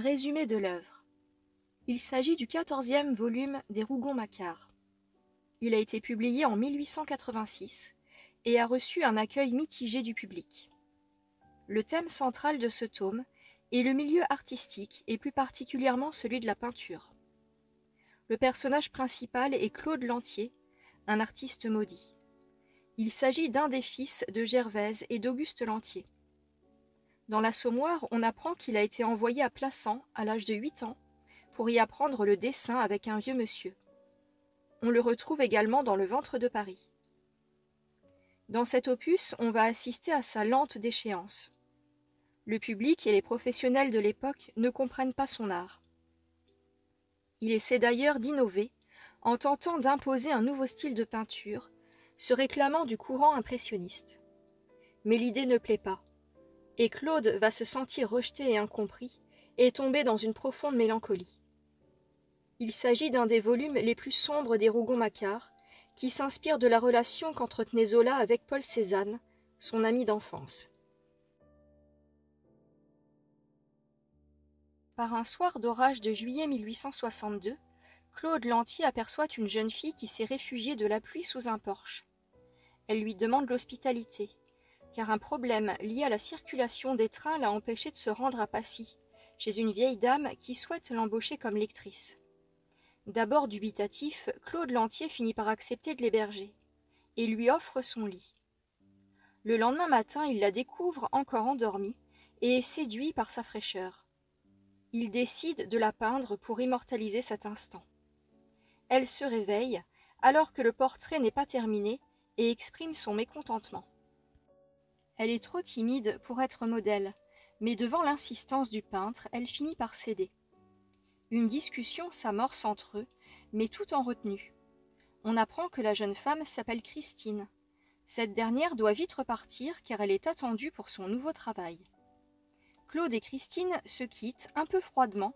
Résumé de l'œuvre. Il s'agit du 14e volume des Rougon-Macquart. Il a été publié en 1886 et a reçu un accueil mitigé du public. Le thème central de ce tome est le milieu artistique et plus particulièrement celui de la peinture. Le personnage principal est Claude Lantier, un artiste maudit. Il s'agit d'un des fils de Gervaise et d'Auguste Lantier. Dans l'Assommoir, on apprend qu'il a été envoyé à Plassans à l'âge de 8 ans pour y apprendre le dessin avec un vieux monsieur. On le retrouve également dans Le Ventre de Paris. Dans cet opus, on va assister à sa lente déchéance. Le public et les professionnels de l'époque ne comprennent pas son art. Il essaie d'ailleurs d'innover en tentant d'imposer un nouveau style de peinture, se réclamant du courant impressionniste. Mais l'idée ne plaît pas, et Claude va se sentir rejeté et incompris et tomber dans une profonde mélancolie. Il s'agit d'un des volumes les plus sombres des Rougon-Macquart, qui s'inspire de la relation qu'entretenait Zola avec Paul Cézanne, son ami d'enfance. Par un soir d'orage de juillet 1862, Claude Lantier aperçoit une jeune fille qui s'est réfugiée de la pluie sous un porche. Elle lui demande l'hospitalité, car un problème lié à la circulation des trains l'a empêché de se rendre à Passy, chez une vieille dame qui souhaite l'embaucher comme lectrice. D'abord dubitatif, Claude Lantier finit par accepter de l'héberger et lui offre son lit. Le lendemain matin, il la découvre encore endormie et est séduit par sa fraîcheur. Il décide de la peindre pour immortaliser cet instant. Elle se réveille alors que le portrait n'est pas terminé et exprime son mécontentement. Elle est trop timide pour être modèle, mais devant l'insistance du peintre, elle finit par céder. Une discussion s'amorce entre eux, mais tout en retenue. On apprend que la jeune femme s'appelle Christine. Cette dernière doit vite repartir car elle est attendue pour son nouveau travail. Claude et Christine se quittent un peu froidement,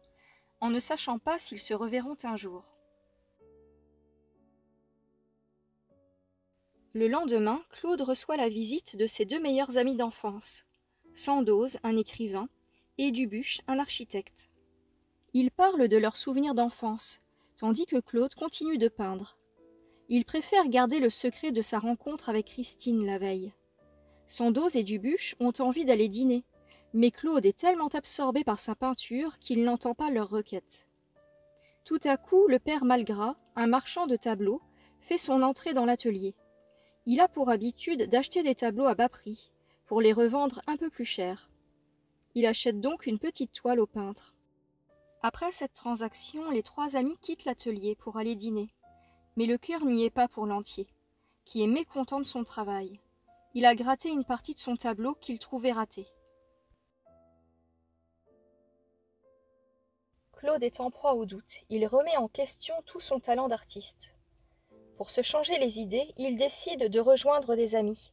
en ne sachant pas s'ils se reverront un jour. Le lendemain, Claude reçoit la visite de ses deux meilleurs amis d'enfance, Sandoz, un écrivain, et Dubuche, un architecte. Ils parlent de leurs souvenirs d'enfance, tandis que Claude continue de peindre. Il préfère garder le secret de sa rencontre avec Christine la veille. Sandoz et Dubuche ont envie d'aller dîner, mais Claude est tellement absorbé par sa peinture qu'il n'entend pas leur requête. Tout à coup, le père Malgras, un marchand de tableaux, fait son entrée dans l'atelier. Il a pour habitude d'acheter des tableaux à bas prix, pour les revendre un peu plus cher. Il achète donc une petite toile au peintre. Après cette transaction, les trois amis quittent l'atelier pour aller dîner. Mais le cœur n'y est pas pour Lantier, qui est mécontent de son travail. Il a gratté une partie de son tableau qu'il trouvait raté. Claude est en proie au doute. Il remet en question tout son talent d'artiste. Pour se changer les idées, il décide de rejoindre des amis.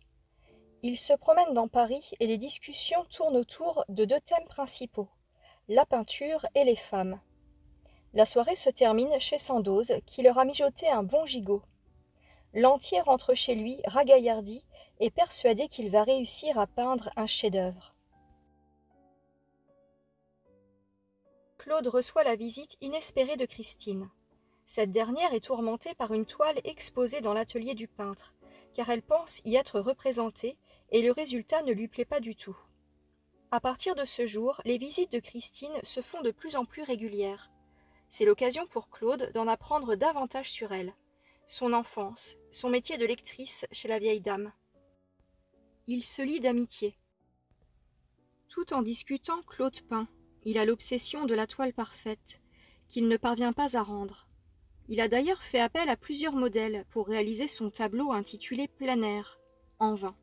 Il se promène dans Paris et les discussions tournent autour de deux thèmes principaux, la peinture et les femmes. La soirée se termine chez Sandoz, qui leur a mijoté un bon gigot. Lantier rentre chez lui, ragaillardi, et persuadé qu'il va réussir à peindre un chef-d'œuvre. Claude reçoit la visite inespérée de Christine. Cette dernière est tourmentée par une toile exposée dans l'atelier du peintre, car elle pense y être représentée et le résultat ne lui plaît pas du tout. À partir de ce jour, les visites de Christine se font de plus en plus régulières. C'est l'occasion pour Claude d'en apprendre davantage sur elle, son enfance, son métier de lectrice chez la vieille dame. Il se lie d'amitié. Tout en discutant, Claude peint. Il a l'obsession de la toile parfaite, qu'il ne parvient pas à rendre. Il a d'ailleurs fait appel à plusieurs modèles pour réaliser son tableau intitulé Plein air, en vain.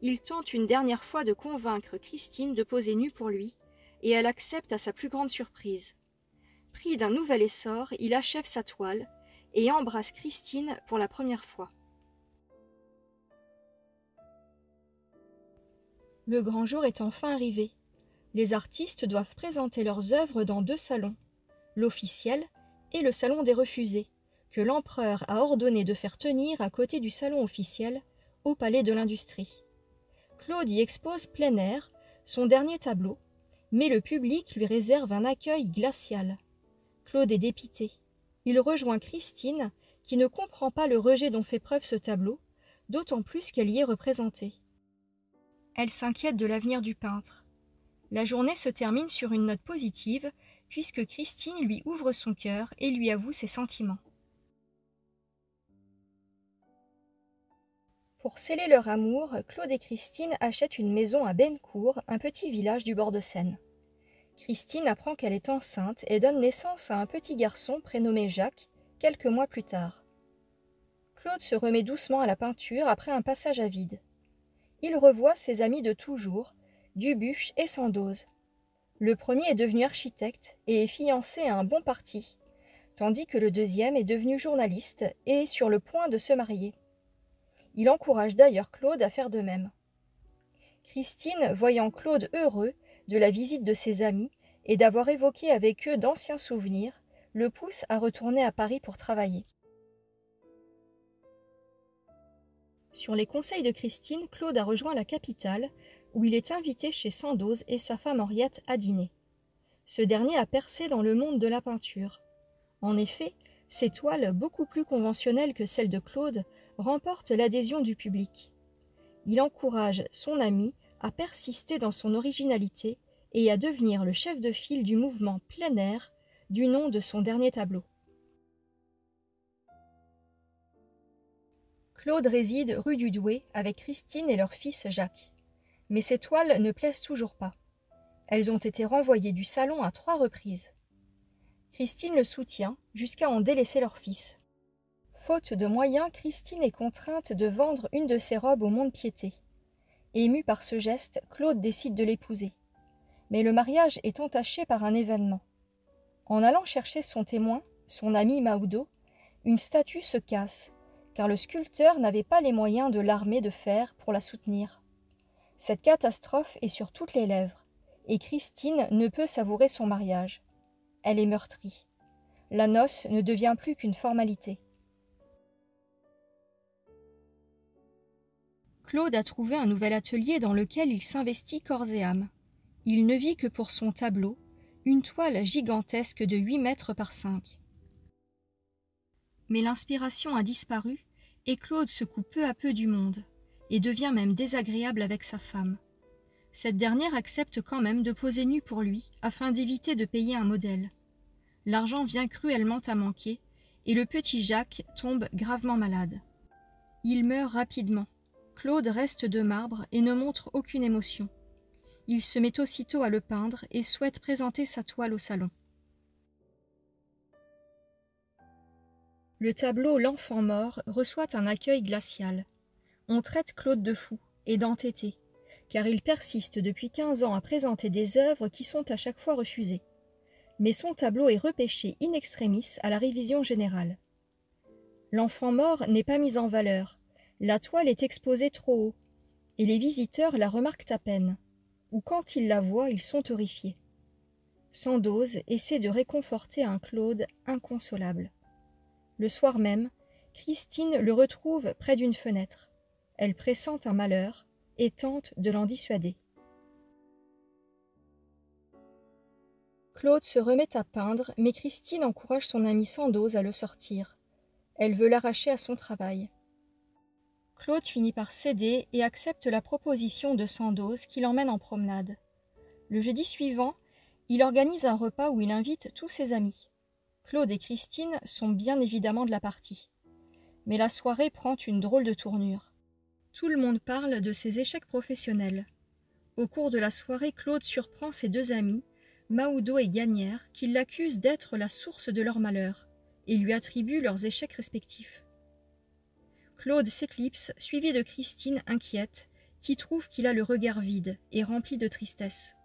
Il tente une dernière fois de convaincre Christine de poser nue pour lui, et elle accepte à sa plus grande surprise. Pris d'un nouvel essor, il achève sa toile et embrasse Christine pour la première fois. Le grand jour est enfin arrivé. Les artistes doivent présenter leurs œuvres dans deux salons, l'officiel et le salon des refusés, que l'empereur a ordonné de faire tenir à côté du salon officiel, au palais de l'Industrie. Claude y expose Plein air, son dernier tableau, Mais le public lui réserve un accueil glacial. Claude est dépité. Il rejoint Christine, qui ne comprend pas le rejet dont fait preuve ce tableau, d'autant plus qu'elle y est représentée. Elle s'inquiète de l'avenir du peintre. La journée se termine sur une note positive, puisque Christine lui ouvre son cœur et lui avoue ses sentiments. Pour sceller leur amour, Claude et Christine achètent une maison à Bennecourt, un petit village du bord de Seine. Christine apprend qu'elle est enceinte et donne naissance à un petit garçon prénommé Jacques, quelques mois plus tard. Claude se remet doucement à la peinture après un passage à vide. Il revoit ses amis de toujours, Dubuche et Sandoz. Le premier est devenu architecte et est fiancé à un bon parti, tandis que le deuxième est devenu journaliste et est sur le point de se marier. Il encourage d'ailleurs Claude à faire de même. Christine, voyant Claude heureux de la visite de ses amis et d'avoir évoqué avec eux d'anciens souvenirs, le pousse à retourner à Paris pour travailler. Sur les conseils de Christine, Claude a rejoint la capitale, où il est invité chez Sandoz et sa femme Henriette à dîner. Ce dernier a percé dans le monde de la peinture. En effet, ses toiles, beaucoup plus conventionnelles que celles de Claude, remportent l'adhésion du public. Il encourage son ami à persister dans son originalité et à devenir le chef de file du mouvement plein air, du nom de son dernier tableau. Claude réside rue du Douai avec Christine et leur fils Jacques. Mais ces toiles ne plaisent toujours pas. Elles ont été renvoyées du salon à 3 reprises. Christine le soutient jusqu'à en délaisser leur fils. Faute de moyens, Christine est contrainte de vendre une de ses robes au mont-de-piété. Ému par ce geste, Claude décide de l'épouser. Mais le mariage est entaché par un événement. En allant chercher son témoin, son ami Mahoudeau, une statue se casse, car le sculpteur n'avait pas les moyens de l'armer de fer pour la soutenir. Cette catastrophe est sur toutes les lèvres, et Christine ne peut savourer son mariage. Elle est meurtrie. La noce ne devient plus qu'une formalité. Claude a trouvé un nouvel atelier dans lequel il s'investit corps et âme. Il ne vit que pour son tableau, une toile gigantesque de 8 mètres par 5. Mais l'inspiration a disparu et Claude se coupe peu à peu du monde et devient même désagréable avec sa femme. Cette dernière accepte quand même de poser nue pour lui afin d'éviter de payer un modèle. L'argent vient cruellement à manquer et le petit Jacques tombe gravement malade. Il meurt rapidement. Claude reste de marbre et ne montre aucune émotion. Il se met aussitôt à le peindre et souhaite présenter sa toile au salon. Le tableau L'Enfant mort reçoit un accueil glacial. On traite Claude de fou et d'entêté, car il persiste depuis 15 ans à présenter des œuvres qui sont à chaque fois refusées. Mais son tableau est repêché in extremis à la révision générale. L'enfant mort n'est pas mis en valeur, la toile est exposée trop haut, et les visiteurs la remarquent à peine, ou quand ils la voient, ils sont horrifiés. Sandoz essaie de réconforter un Claude inconsolable. Le soir même, Christine le retrouve près d'une fenêtre. Elle pressent un malheur et tente de l'en dissuader. Claude se remet à peindre, mais Christine encourage son ami Sandoz à le sortir. Elle veut l'arracher à son travail. Claude finit par céder et accepte la proposition de Sandoz qui l'emmène en promenade. Le jeudi suivant, il organise un repas où il invite tous ses amis. Claude et Christine sont bien évidemment de la partie. Mais la soirée prend une drôle de tournure. Tout le monde parle de ses échecs professionnels. Au cours de la soirée, Claude surprend ses 2 amis, Mahoudeau et Gagnère, qui l'accusent d'être la source de leur malheur et lui attribuent leurs échecs respectifs. Claude s'éclipse, suivi de Christine inquiète, qui trouve qu'il a le regard vide et rempli de tristesse.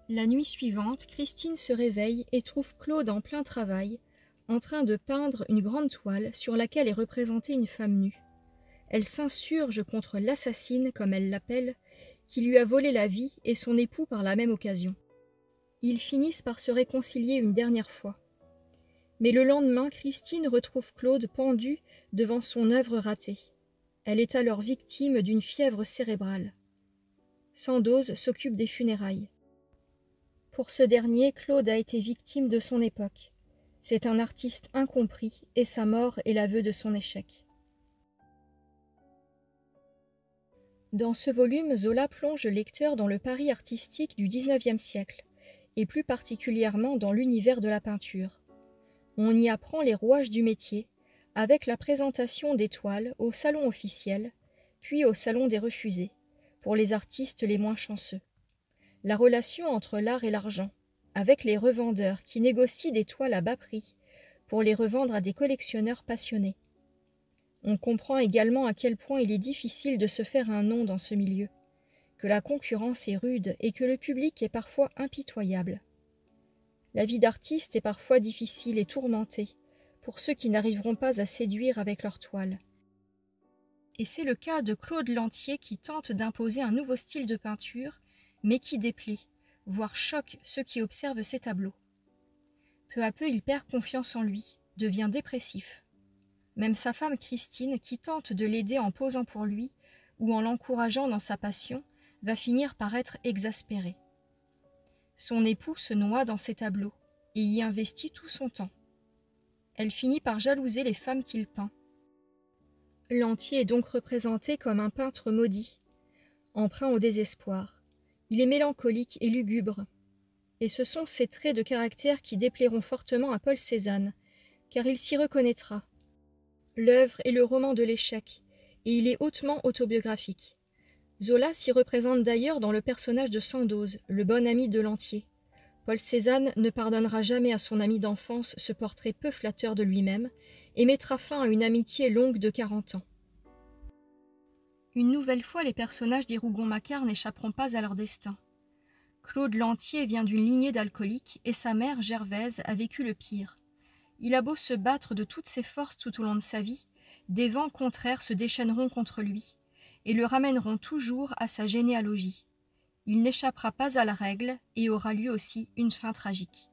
La nuit suivante, Christine se réveille et trouve Claude en plein travail, en train de peindre une grande toile sur laquelle est représentée une femme nue. Elle s'insurge contre l'assassine, comme elle l'appelle, qui lui a volé la vie et son époux par la même occasion. Ils finissent par se réconcilier une dernière fois. Mais le lendemain, Christine retrouve Claude pendu devant son œuvre ratée. Elle est alors victime d'une fièvre cérébrale. Sandoz s'occupe des funérailles. Pour ce dernier, Claude a été victime de son époque. C'est un artiste incompris et sa mort est l'aveu de son échec. Dans ce volume, Zola plonge le lecteur dans le Paris artistique du XIXe siècle, et plus particulièrement dans l'univers de la peinture. On y apprend les rouages du métier, avec la présentation des toiles au salon officiel, puis au salon des refusés, pour les artistes les moins chanceux. La relation entre l'art et l'argent, avec les revendeurs qui négocient des toiles à bas prix pour les revendre à des collectionneurs passionnés. On comprend également à quel point il est difficile de se faire un nom dans ce milieu, que la concurrence est rude et que le public est parfois impitoyable. La vie d'artiste est parfois difficile et tourmentée pour ceux qui n'arriveront pas à séduire avec leur toile. Et c'est le cas de Claude Lantier qui tente d'imposer un nouveau style de peinture, mais qui déplaît, voire choque ceux qui observent ses tableaux. Peu à peu, il perd confiance en lui, devient dépressif. Même sa femme Christine, qui tente de l'aider en posant pour lui ou en l'encourageant dans sa passion, va finir par être exaspérée. Son époux se noie dans ses tableaux et y investit tout son temps. Elle finit par jalouser les femmes qu'il peint. Lantier est donc représenté comme un peintre maudit, empreint au désespoir. Il est mélancolique et lugubre. Et ce sont ces traits de caractère qui déplairont fortement à Paul Cézanne, car il s'y reconnaîtra. L'œuvre est le roman de l'échec, et il est hautement autobiographique. Zola s'y représente d'ailleurs dans le personnage de Sandoz, le bon ami de Lantier. Paul Cézanne ne pardonnera jamais à son ami d'enfance ce portrait peu flatteur de lui-même, et mettra fin à une amitié longue de 40 ans. Une nouvelle fois, les personnages des Rougon-Macquart n'échapperont pas à leur destin. Claude Lantier vient d'une lignée d'alcooliques, et sa mère, Gervaise, a vécu le pire. Il a beau se battre de toutes ses forces tout au long de sa vie, des vents contraires se déchaîneront contre lui et le ramèneront toujours à sa généalogie. Il n'échappera pas à la règle et aura lui aussi une fin tragique.